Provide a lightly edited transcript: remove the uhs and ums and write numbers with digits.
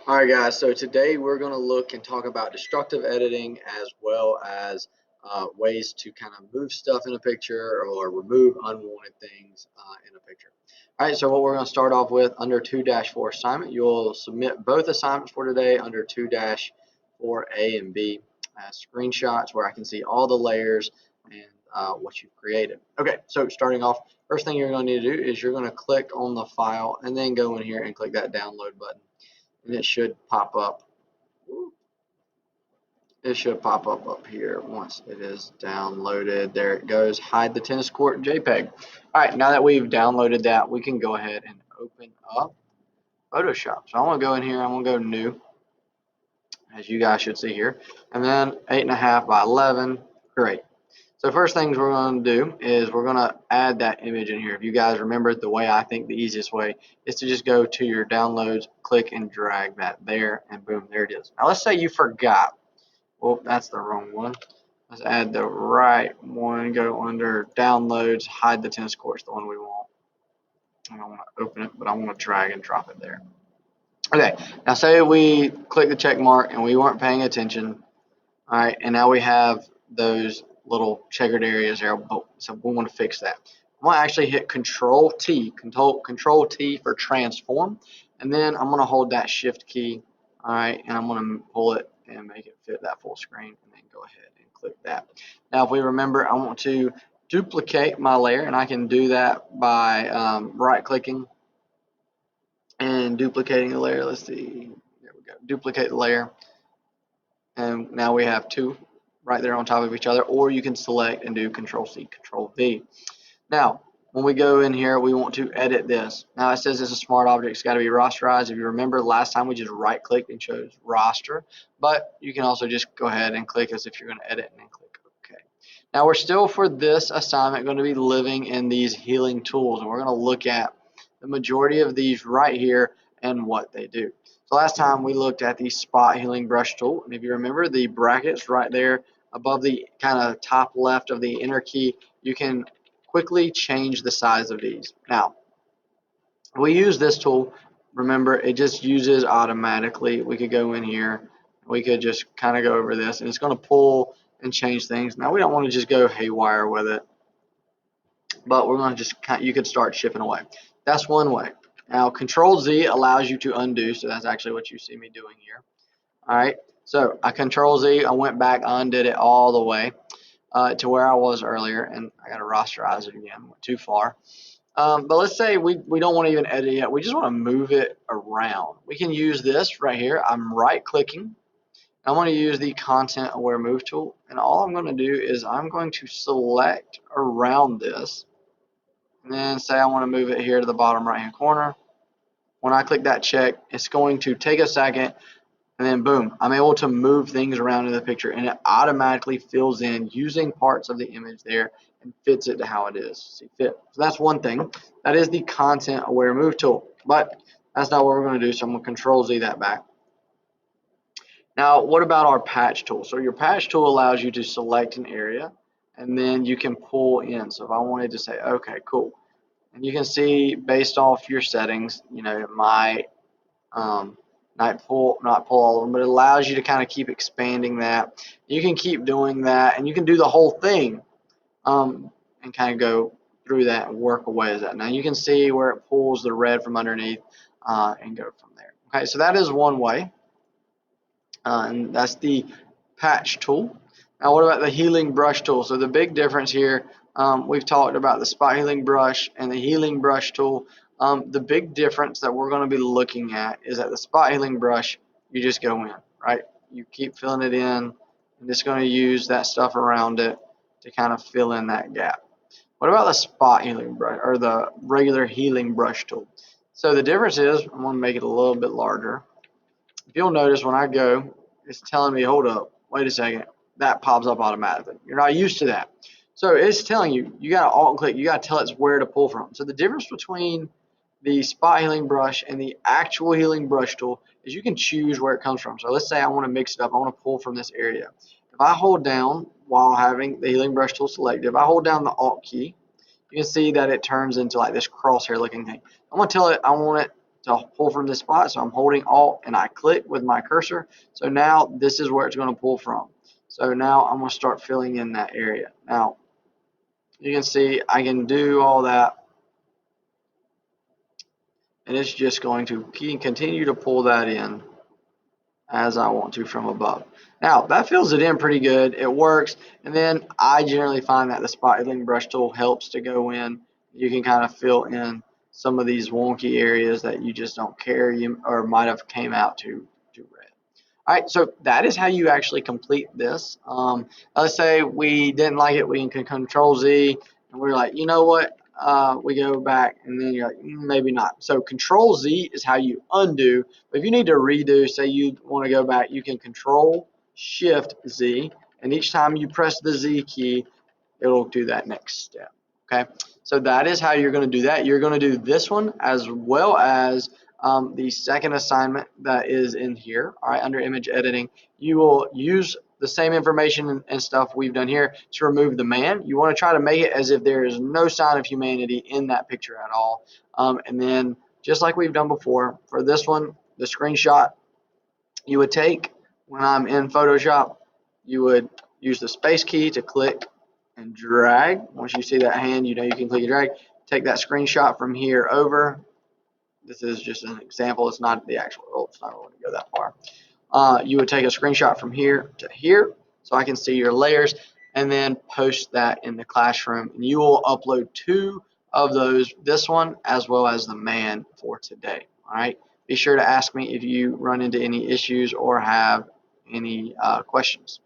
Alright guys, so today we're going to look and talk about destructive editing as well as ways to kind of move stuff in a picture or remove unwanted things in a picture. Alright, so what we're going to start off with under 2-4 assignment, you'll submit both assignments for today under 2-4A and B screenshots where I can see all the layers and what you've created. Okay, so starting off, first thing you're going to need to do is you're going to click on the file and then go in here and click that download button. And it should pop up. It should pop up here once it is downloaded. There it goes. Hide the tennis court JPEG. All right, now that we've downloaded that, we can go ahead and open up Photoshop. So I'm gonna go in here. I'm gonna go new, as you guys should see here, and then 8.5 by 11. Great. So first things we're going to do is we're going to add that image in here. If you guys remember, the way I think the easiest way is to just go to your downloads, click and drag that there, and boom, there it is. Now let's say you forgot. Well, that's the wrong one. Let's add the right one. Go under downloads, hide the tennis courts, the one we want. I don't want to open it, but I want to drag and drop it there. Okay, now say we click the check mark and we weren't paying attention. All right, and now we have those little checkered areas there, so we want to fix that. I'm going to actually hit Control T for transform, and then I'm going to hold that Shift key, all right, and I'm going to pull it and make it fit that full screen, and then go ahead and click that. Now, if we remember, I want to duplicate my layer, and I can do that by right-clicking and duplicating the layer. Let's see, there we go, duplicate the layer, and now we have two right there on top of each other, or you can select and do Control C, Control V. Now, when we go in here, we want to edit this. Now it says it's a smart object, it's got to be rasterized. If you remember last time, we just right clicked and chose raster, but you can also just go ahead and click as if you're going to edit and then click OK. Now we're still, for this assignment, going to be living in these healing tools, and we're going to look at the majority of these right here and what they do. So last time we looked at the spot healing brush tool, and if you remember, the brackets right there above the kind of top left of the enter key, you can quickly change the size of these. Now, we use this tool. Remember, it just uses automatically. We could go in here, we could just kind of go over this, and it's going to pull and change things. Now, we don't want to just go haywire with it, but we're going to just you could start chipping away. That's one way. Now, Control Z allows you to undo, so that's actually what you see me doing here. All right, so I Control Z, I went back, undid it all the way to where I was earlier, and I got to rasterize it again. Went too far. But let's say we don't want to even edit it yet. We just want to move it around. We can use this right here. I'm right-clicking. I'm going to use the Content Aware Move tool, and all I'm going to do is I'm going to select around this, and then say I want to move it here to the bottom right-hand corner. When I click that check, it's going to take a second, and then boom, I'm able to move things around in the picture, and it automatically fills in using parts of the image there and fits it to how it is. See fit. So that's one thing. That is the Content Aware Move tool, but that's not what we're going to do, so I'm going to Control Z that back. Now, what about our patch tool? So your patch tool allows you to select an area, and then you can pull in. So if I wanted to say, okay, cool, and you can see based off your settings, you know, it might not pull all of them, but it allows you to kind of keep expanding that. You can keep doing that, and you can do the whole thing and kind of go through that and work away as that. Now you can see where it pulls the red from underneath and go from there. Okay, so that is one way, and that's the patch tool. Now what about the healing brush tool? So the big difference here, we've talked about the spot healing brush and the healing brush tool. The big difference that we're going to be looking at is that the spot healing brush, you just go in, right? You keep filling it in, and it's going to use that stuff around it to kind of fill in that gap. What about the spot healing brush or the regular healing brush tool? So the difference is, I'm going to make it a little bit larger. If you'll notice, when I go, it's telling me, hold up, wait a second, that pops up automatically. You're not used to that. So it's telling you, you got to alt and click, you got to tell it where to pull from. So the difference between the spot healing brush and the actual healing brush tool is you can choose where it comes from. So let's say I want to mix it up, I want to pull from this area. If I hold down while having the healing brush tool selected, if I hold down the alt key, you can see that it turns into like this crosshair looking thing. I'm going to tell it I want it to pull from this spot. So I'm holding Alt and I click with my cursor. So now this is where it's going to pull from. So now I'm going to start filling in that area. Now you can see I can do all that, and it's just going to continue to pull that in as I want to from above. Now that fills it in pretty good. It works. And then I generally find that the spotting brush tool helps to go in. You can kind of fill in some of these wonky areas that you just don't care you or might have came out to red. All right, so that is how you actually complete this. Let's say we didn't like it, we can Control Z, and we're like, you know what? We go back, and then you're like, maybe not. So Control Z is how you undo. But if you need to redo, say you want to go back, you can Control Shift Z, and each time you press the Z key, it'll do that next step. Okay, so that is how you're going to do that. You're going to do this one as well as the second assignment that is in here. All right, under image editing, you will use the same information and stuff we've done here to remove the man. You want to try to make it as if there is no sign of humanity in that picture at all. And then just like we've done before, for this one, the screenshot you would take when I'm in Photoshop, you would use the space key to click and drag. Once you see that hand, you know you can click and drag. Take that screenshot from here over. This is just an example. It's not the actual. Oh, it's not going to go that far. You would take a screenshot from here to here, so I can see your layers, and then post that in the classroom. And you will upload 2 of those, this one as well as the man for today. All right. Be sure to ask me if you run into any issues or have any questions.